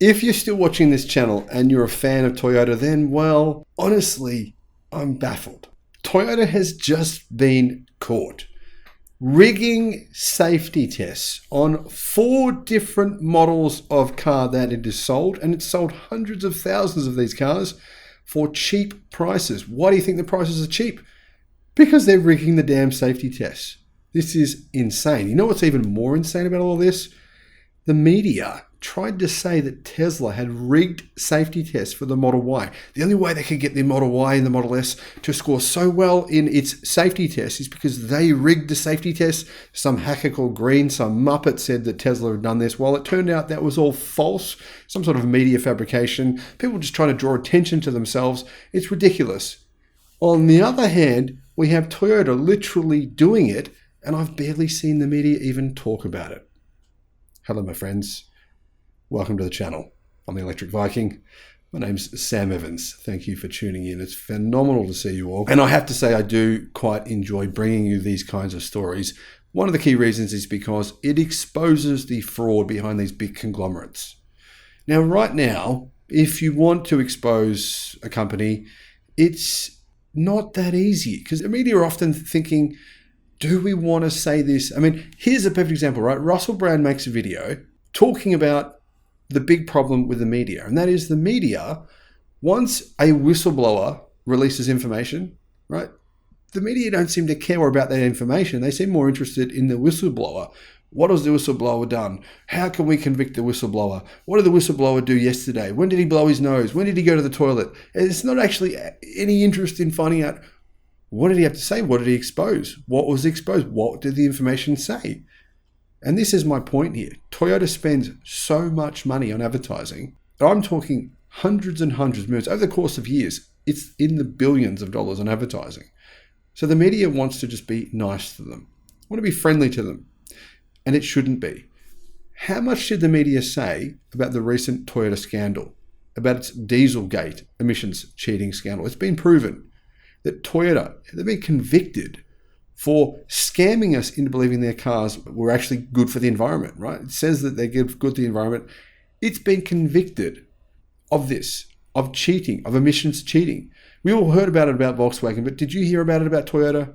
If you're still watching this channel and you're a fan of Toyota, then, well, honestly, I'm baffled. Toyota has just been caught rigging safety tests on 4 different models of car that it is sold, and it's sold hundreds of thousands of these cars for cheap prices. Why do you think the prices are cheap? Because they're rigging the damn safety tests. This is insane. You know what's even more insane about all this? The media tried to say that Tesla had rigged safety tests for the Model Y. The only way they could get the Model Y and the Model S to score so well in its safety tests is because they rigged the safety tests. Some hacker called Green, some muppet said that Tesla had done this. Well, it turned out that was all false, some sort of media fabrication. People just trying to draw attention to themselves. It's ridiculous. On the other hand, we have Toyota literally doing it, and I've barely seen the media even talk about it. Hello, my friends. Welcome to the channel. I'm the Electric Viking. My name's Sam Evans. Thank you for tuning in. It's phenomenal to see you all. And I have to say, I do quite enjoy bringing you these kinds of stories. One of the key reasons is because it exposes the fraud behind these big conglomerates. Now, right now, if you want to expose a company, it's not that easy because the media are often thinking, do we want to say this? I mean, here's a perfect example, right? Russell Brand makes a video talking about the big problem with the media, and that is the media, once a whistleblower releases information, right? The media don't seem to care about that information. They seem more interested in the whistleblower. What has the whistleblower done? How can we convict the whistleblower? What did the whistleblower do yesterday? When did he blow his nose? When did he go to the toilet? It's not actually any interest in finding out what did he have to say? What did he expose? What was exposed? What did the information say? And this is my point here. Toyota spends so much money on advertising. I'm talking hundreds and hundreds of millions over the course of years. It's in the billions of dollars on advertising. So the media wants to just be nice to them, want to be friendly to them, and it shouldn't be. How much did the media say about the recent Toyota scandal, about its Dieselgate emissions cheating scandal? It's been proven that Toyota, they've been convicted for scamming us into believing their cars were actually good for the environment, right? It says that they're good for the environment. It's been convicted of this, of cheating, of emissions cheating. We all heard about it about Volkswagen, but did you hear about it about Toyota?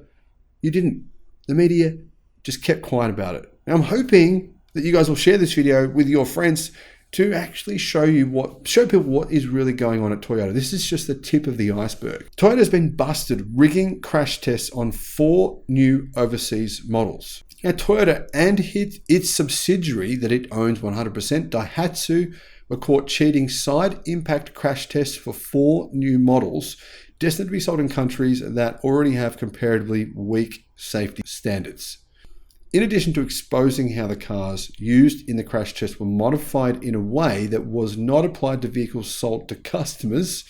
You didn't. The media just kept quiet about it. Now, I'm hoping that you guys will share this video with your friends to actually show people what is really going on at Toyota. This is just the tip of the iceberg. Toyota has been busted rigging crash tests on 4 new overseas models. Now, Toyota and its subsidiary that it owns 100%, Daihatsu, were caught cheating side impact crash tests for 4 new models destined to be sold in countries that already have comparatively weak safety standards. In addition to exposing how the cars used in the crash test were modified in a way that was not applied to vehicles sold to customers,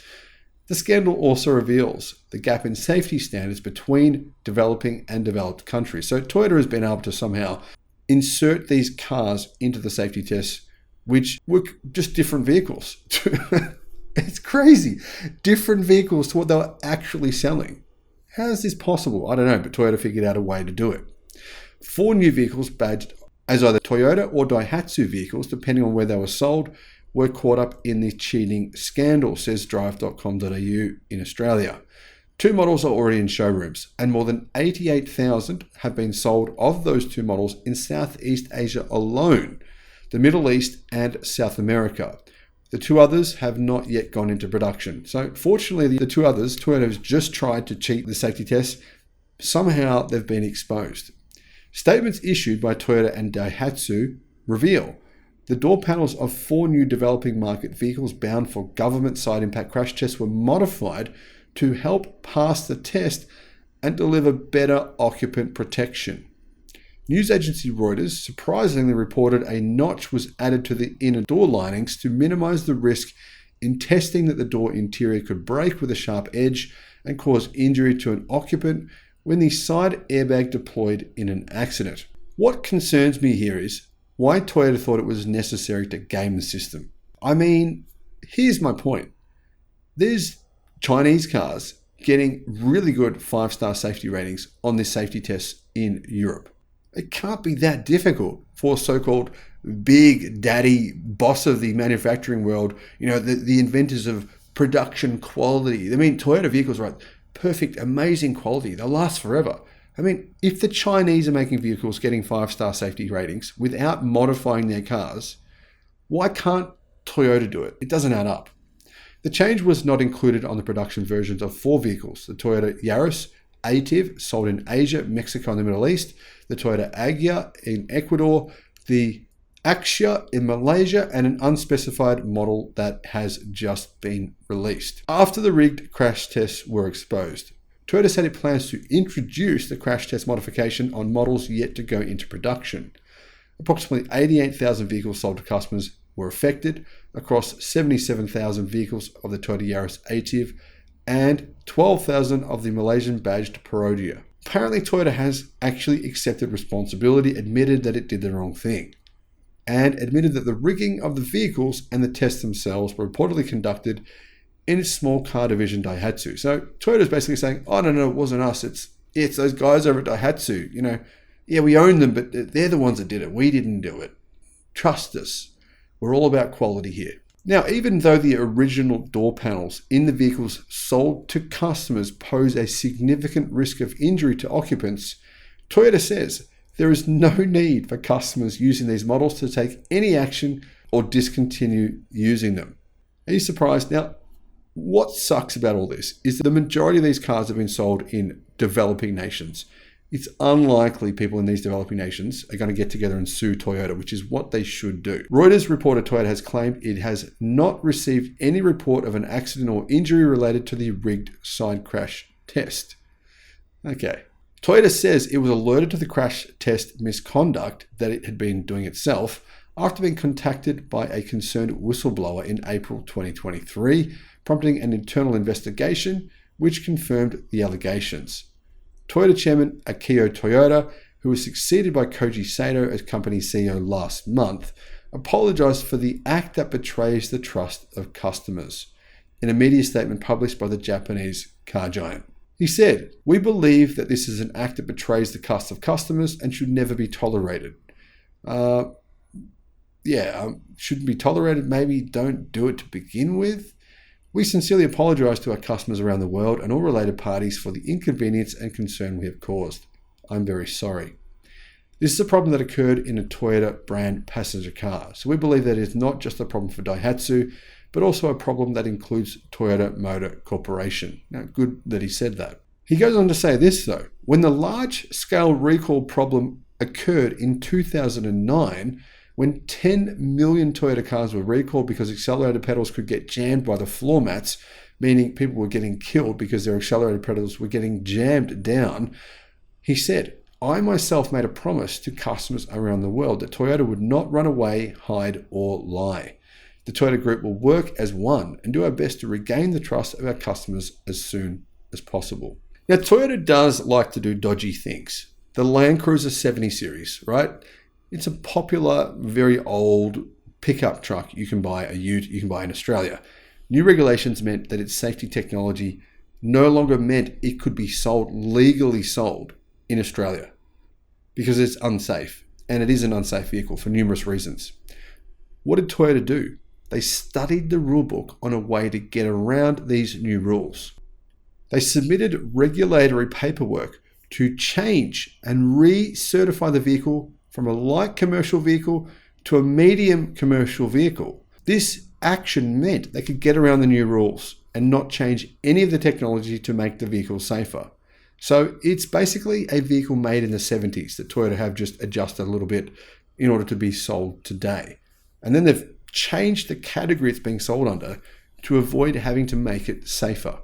the scandal also reveals the gap in safety standards between developing and developed countries. So Toyota has been able to somehow insert these cars into the safety tests, which were just different vehicles. It's crazy. Different vehicles to what they were actually selling. How is this possible? I don't know, but Toyota figured out a way to do it. 4 new vehicles badged as either Toyota or Daihatsu vehicles, depending on where they were sold, were caught up in the cheating scandal, says drive.com.au in Australia. 2 models are already in showrooms, and more than 88,000 have been sold of those 2 models in Southeast Asia alone, the Middle East and South America. The 2 others have not yet gone into production. So fortunately, the 2 others, Toyota has just tried to cheat the safety tests. Somehow they've been exposed. Statements issued by Toyota and Daihatsu reveal the door panels of 4 new developing market vehicles bound for government side impact crash tests were modified to help pass the test and deliver better occupant protection. News agency Reuters surprisingly reported a notch was added to the inner door linings to minimize the risk in testing that the door interior could break with a sharp edge and cause injury to an occupant when the side airbag deployed in an accident. What concerns me here is why Toyota thought it was necessary to game the system. I mean, here's my point. There's Chinese cars getting really good 5-star safety ratings on this safety test in Europe. It can't be that difficult for so-called big daddy boss of the manufacturing world, the inventors of production quality. I mean, Toyota vehicles, right? Perfect, amazing quality. They'll last forever. I mean, if the Chinese are making vehicles getting 5-star safety ratings without modifying their cars, why can't Toyota do it? It doesn't add up. The change was not included on the production versions of 4 vehicles: the Toyota Yaris Ativ, sold in Asia, Mexico, and the Middle East; the Toyota Agya in Ecuador; the Axia in Malaysia; and an unspecified model that has just been released. After the rigged crash tests were exposed, Toyota said it plans to introduce the crash test modification on models yet to go into production. Approximately 88,000 vehicles sold to customers were affected across 77,000 vehicles of the Toyota Yaris Ativ and 12,000 of the Malaysian badged Perodua. Apparently, Toyota has actually accepted responsibility, admitted that it did the wrong thing, and admitted that the rigging of the vehicles and the tests themselves were reportedly conducted in its small car division Daihatsu. So Toyota is basically saying, oh, no, it wasn't us. It's those guys over at Daihatsu. Yeah, we own them, but they're the ones that did it. We didn't do it. Trust us. We're all about quality here. Now, even though the original door panels in the vehicles sold to customers pose a significant risk of injury to occupants, Toyota says there is no need for customers using these models to take any action or discontinue using them. Are you surprised? Now, what sucks about all this is that the majority of these cars have been sold in developing nations. It's unlikely people in these developing nations are going to get together and sue Toyota, which is what they should do. Reuters reported Toyota has claimed it has not received any report of an accident or injury related to the rigged side crash test. Okay. Toyota says it was alerted to the crash test misconduct that it had been doing itself after being contacted by a concerned whistleblower in April 2023, prompting an internal investigation which confirmed the allegations. Toyota chairman Akio Toyoda, who was succeeded by Koji Sato as company CEO last month, apologized for the act that betrays the trust of customers in a media statement published by the Japanese car giant. He said, "We believe that this is an act that betrays the trust of customers and should never be tolerated." Shouldn't be tolerated. Maybe don't do it to begin with. We sincerely apologize to our customers around the world and all related parties for the inconvenience and concern we have caused. I'm very sorry. This is a problem that occurred in a Toyota brand passenger car, so we believe that it is not just a problem for Daihatsu, but also a problem that includes Toyota Motor Corporation. Now, good that he said that. He goes on to say this though, when the large-scale recall problem occurred in 2009, when 10 million Toyota cars were recalled because accelerator pedals could get jammed by the floor mats, meaning people were getting killed because their accelerator pedals were getting jammed down, he said, "I myself made a promise to customers around the world that Toyota would not run away, hide, or lie. The Toyota Group will work as one and do our best to regain the trust of our customers as soon as possible." Now, Toyota does like to do dodgy things. The Land Cruiser 70 series, right? It's a popular, very old pickup truck you can buy in Australia. New regulations meant that its safety technology no longer meant it could be legally sold in Australia because it's unsafe, and it is an unsafe vehicle for numerous reasons. What did Toyota do? They studied the rulebook on a way to get around these new rules. They submitted regulatory paperwork to change and recertify the vehicle from a light commercial vehicle to a medium commercial vehicle. This action meant they could get around the new rules and not change any of the technology to make the vehicle safer. So it's basically a vehicle made in the 70s that Toyota have just adjusted a little bit in order to be sold today. And then they've changed the category it's being sold under to avoid having to make it safer.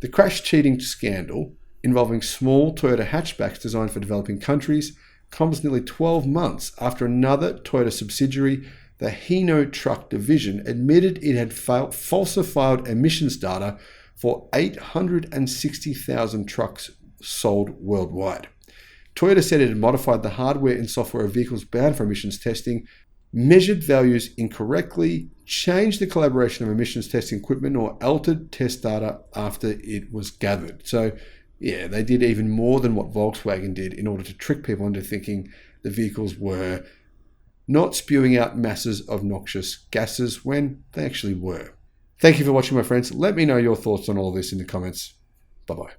The crash cheating scandal involving small Toyota hatchbacks designed for developing countries comes nearly 12 months after another Toyota subsidiary, the Hino Truck Division, admitted it had falsified emissions data for 860,000 trucks sold worldwide. Toyota said it had modified the hardware and software of vehicles bound for emissions testing, measured values incorrectly, changed the collaboration of emissions testing equipment, or altered test data after it was gathered. So yeah, they did even more than what Volkswagen did in order to trick people into thinking the vehicles were not spewing out masses of noxious gases when they actually were. Thank you for watching, my friends. Let me know your thoughts on all this in the comments. Bye-bye.